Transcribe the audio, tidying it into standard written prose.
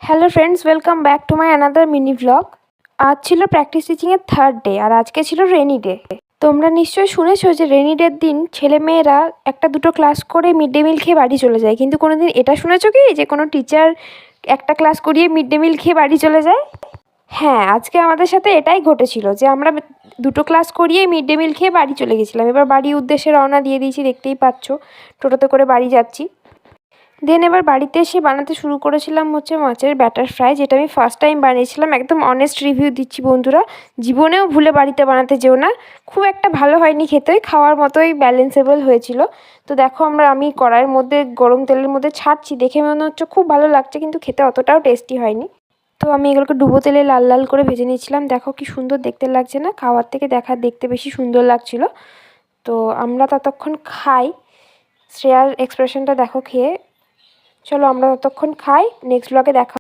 Hello friends, welcome back to my another mini vlog. আজ ছিল practice টিচিংয়ের third day আর আজকে ছিল রেনি ডে। তোমরা নিশ্চয়ই শুনেছো যে রেনি ডের দিন ছেলেমেয়েরা একটা দুটো ক্লাস করে মিড ডে মিল খেয়ে বাড়ি চলে যায়, কিন্তু কোনোদিন এটা শুনেছো কি যে কোনো টিচার একটা ক্লাস করিয়ে মিড ডে মিল খেয়ে বাড়ি চলে যায়? হ্যাঁ, আজকে আমাদের সাথে এটাই ঘটেছিল যে আমরা দুটো ক্লাস করিয়ে মিড ডে মিল খেয়ে বাড়ি চলে গেছিলাম। এবার বাড়ির উদ্দেশ্যে রওনা দিয়ে দিয়েছি, দেখতেই পাচ্ছ টোটোতে করে বাড়ি যাচ্ছি। দেন এবার বাড়িতে এসে বানাতে শুরু করেছিলাম মাছের ব্যাটার ফ্রাই, যেটা আমি ফার্স্ট টাইম বানিয়েছিলাম। একদম অনেস্ট রিভিউ দিচ্ছি বন্ধুরা, জীবনেও ভুলে বাড়িতে বানাতে যেও না। খুব একটা ভালো হয়নি খেতে, খাওয়ার মতোই ব্যালেন্সেবল হয়েছিল। তো দেখো আমি কড়াইয়ের মধ্যে গরম তেলের মধ্যে ছাড়ছি, দেখে মনে হচ্ছে খুব ভালো লাগছে, কিন্তু খেতে অতটাও টেস্টি হয়নি। তো আমি এগুলোকে ডুবো তেলে লাল লাল করে ভেজে নিয়েছিলাম। দেখো কি সুন্দর দেখতে লাগছে না? খাওয়ার থেকে দেখতে বেশি সুন্দর লাগছিল। তো আমরা ততক্ষণ খাই। শ্রেয়ার এক্সপ্রেশনটা দেখো খেয়ে। চলো আমরা ততক্ষণ খাই, নেক্সট ব্লগে দেখা।